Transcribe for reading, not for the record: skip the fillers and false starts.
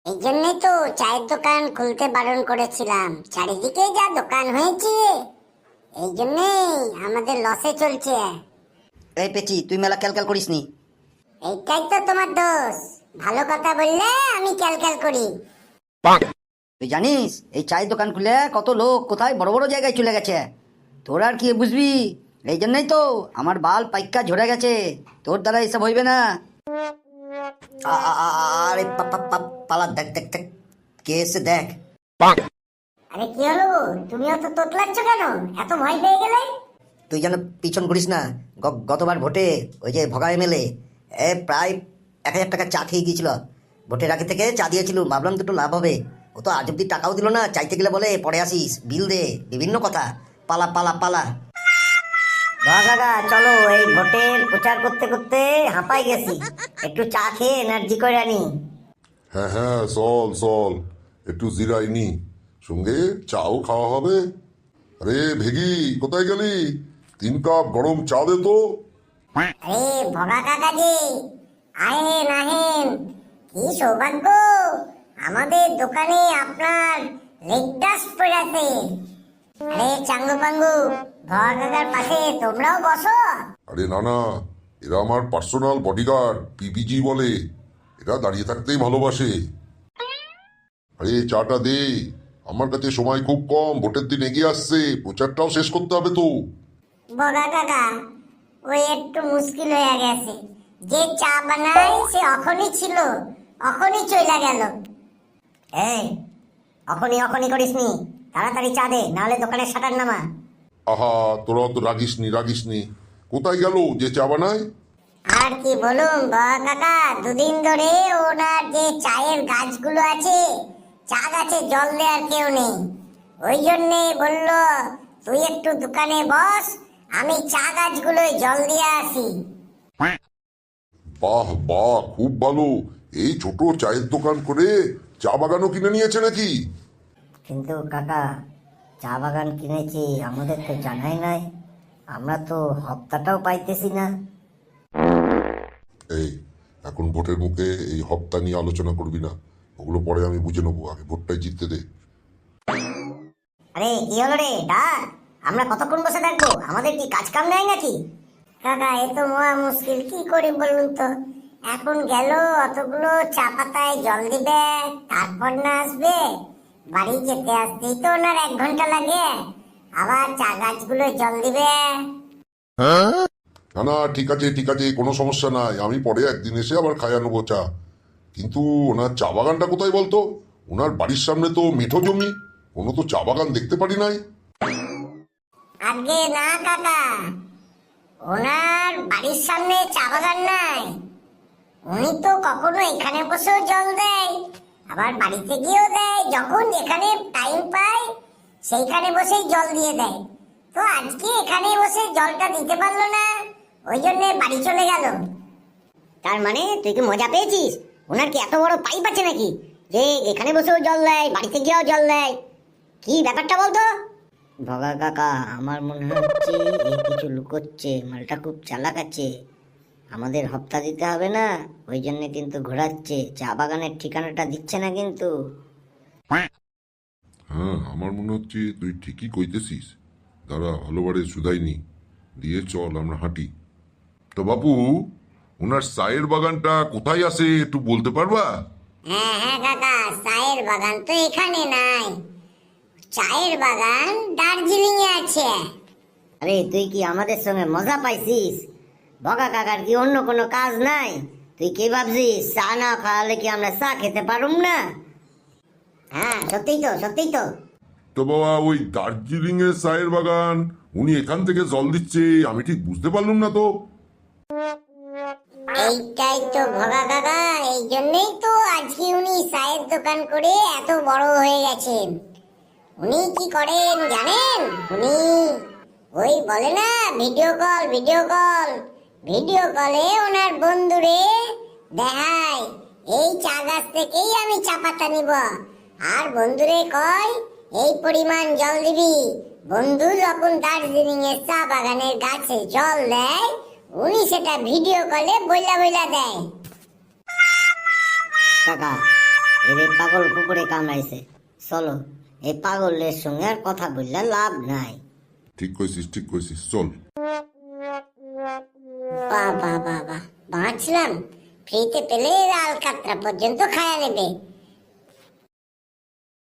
এই জন্যই তো চায়ের দোকান খুলতে বারণ করেছিলাম। চারিদিকে যা দোকান হয়েছে, এই জন্যই আমাদের লসে চলছে। এই পেচি, তুই মেলা ক্যালক্যাল করিস নি। এইটাই তো তোমার দোষ। ভালো কথা বললে আমি ক্যালক্যাল করি। তুই জানিস এই চায়ের দোকান খুলে কত লোক কোথায় বড় বড় জায়গায় চলে গেছে। তোর আর কি বুঝবি? এই জন্যই তো আমার বাল পাইকা ঝরে গেছে। তোর দ্বারা এসব হইবে না। আরে পালা, দেখ দেখ দেখ, কে এসে দেখ। আরে কি হলো? তুমিও তো তোতলাচ্ছ কেন? এত ভয় পেয়ে গেলে? তুই যেন পিছন ঘুরিস না। গতবার ভোটে ওই যে ভগা এমএলএ প্রায় 1,000 টাকা চা খেয়ে গিয়েছিল। ভোটের আগে থেকে চা দিয়েছিল, ভাবলাম দুটো লাভ হবে। ও তো আজ অব্দি টাকাও দিল না। চাইতে গেলে বলে পরে আসিস, বিল দে, বিভিন্ন কথা। পালা পালা পালা। কাকা চলো, এই ভোটের প্রচার করতে করতে হাঁপাই গেছি, একটু চা খেয়ে এনার্জি করে আনি। হ্যাঁ হ্যাঁ, চল চল, একটু জিরাই নি, সঙ্গে চাও খাওয়া হবে। আরে ভেগি, কোথায় গেলি? 3 কাপ গরম চা দে তো। আরে ভগা কাকাজি, আহেন আহেন, কি সৌভাগ্য! আমাদের দোকানে আপনার লেগ ডাস্ট পড়ে আছে। আরে চাঙ্গু পাঙ্গু, ভগা কাকার পাশে তোমরাও বসো। আরে না না, এরা আমার পার্সোনাল বডিগার্ড, পিপিজি বলে। এরা দাঁড়িয়ে থাকতেই ভালোবাসে। আরে চাটা দে, আমার কাছে সময় খুব কম, ভোটের দিন এগিয়ে আসছে, প্রচারটাও শেষ করতে হবে তো। ভগা কাকা, ওই একটু মুশকিল হয়ে গেছে। যে চা বানায় সে অখনই ছিল, অখনই চলে গেল। এই অখনই অখনই করিস নি, তাড়াতাড়ি চা দে, নাহলে দোকানের শাটার নামা। আহা, তোরা তো রাগিসনি রাগিসনি। কোথায় গেল যে চা বানায়? আর কি বলুন বাবা কাকা, দুদিন ধরে ওনার যে চায়ের গাছগুলো আছে, চা গাছে জল দেওয়ার কেউ নেই। ওই জন্যে বললো তুই একটু দোকানে বস, আমি চা গাছগুলোয় জল দিয়ে আসি। বাহ বাহ, খুব ভালো। এই ছোট চায়ের দোকান করে চা বাগানও কিনে নিয়েছে নাকি? কিন্তু কাকা, চা বাগান কিনেছি আমাদের তো জানাই নাই। আমরা তো হপ্তাটাও পাইতেছি না। এই, এখন ভোটের মুখে এই হপ্তা নিয়ে আলোচনা করবি না। ওগুলো পরে আমি বুঝে নেবো, আগে ভোটটাই জিততে দে। আরে কি হলো রে ডাক? আমরা কতক্ষণ বসে থাকবো? আমাদের কি কাজ কাম নাই নাকি? কাকা এ তো মহা মুশকিল, কি করি বলুন তো। এখন গেল অতগুলো চা পাতায় জল দিবে, তারপর না আসবে। বাড়ি যেতে আসতেই তো ওনার 1 ঘন্টা লাগে, আবার চা গাছগুলো জল দিবে। না না, ঠিক আছে ঠিক আছে, কোনো সমস্যা নাই, আমি পরে একদিন এসে আবার খাইয়া নেবো চা। কিন্তু ওনার চা বাগানটা কোথায় বলতো? ওনার বাড়ির সামনে তো মেঠো জমি, কোনো তো চা বাগান দেখতে পারি নাই। আগে না কাকা, ওনার বাড়ির সামনে চা বাগান নাই। উনি তো কখনো এখানে বসেও জল দেয়, আবার বাড়িতে গিয়েও দেয়। যখন এখানে টাইম পায় সেইখানে বসেই জল দিয়ে দেয়। তো আজকে এখানে বসে জলটা দিতে পারলো না, ওই জন্য বাড়ি চলে গেল। তার মানে তুই কি মজা পেয়েছিস? ওনার কি এত বড় পাইপ আছে নাকি যে এখানে বসেও জল দেয়, বাড়িতে গিয়েও জল দেয়? কি ব্যাপারটা বলতো? ভগা কাকা, আমার মনে হচ্ছে এই কিছু লুকোচ্ছে। মালটা খুব চালাক আছে। আমাদের হপ্তা দিতে হবে না, ওই জন্য কিন্তু ঘোরাচ্ছে। চা বাগানের ঠিকানাটা দিচ্ছে না কিন্তু। হ্যাঁ, আমার মনে হচ্ছে তুই ঠিকই কইতেছিস। দাঁড়া, ভালোবারে শুধাইনি, দিয়ে চল আমরা হাঁটি। তো বাপু, ওনার চায়ের বাগানটা কোথায় আছে একটু বলতে পারবা? হ্যাঁ হ্যাঁ কাকা, চায়ের বাগান তো এখানে নাই। চায়ের বাগান দার্জিলিং এ আছে। আরে তুই কি আমাদের সঙ্গে মজা পাইছিস? ভগা কাকার কি অন্য কোনো কাজ নাই? তুই কি ভাবছিস চা না খাওয়ালে কি আমরা চা খেতে পারুম না? হ্যাঁ সত্যিই তো, সত্যিই তো। তো বাবা, ওই দার্জিলিং এর চায়ের বাগান, উনি এখান থেকে জল দিচ্ছে, আমি ঠিক বুঝতে পারলাম না তো। এইটাই তো ভগা কাকা, এই জন্যই তো আজকে উনি চায়ের দোকান করে এত বড় হয়ে গেছেন। উনি কি করেন জানেন? উনি ওই বলে না video call, video call, video কলে ওনার বন্ধুরে দেখায় এই চা গাছ থেকেই আমি চা পাতা নিব, আর বন্ধুরে কয় এই পরিমাণ জল দিবি। বন্ধু যখন দার্জিলিং এর চা বাগানের গাছে জল দেয়, উনি সেটা ভিডিও কলে বইলা বইলা দেয়। কাকা, এদের পাগল কুকুরে কামড়াইছে। চলো, এই পাগলের সঙ্গে আর কথা বললে লাভ নাই। ঠিক কইছিস, ঠিক কইছিস, চল। বাবা বাবা বাঁচলাম, ফ্রিতে পেলে আল কাতরা পর্যন্ত খায়া নেবে।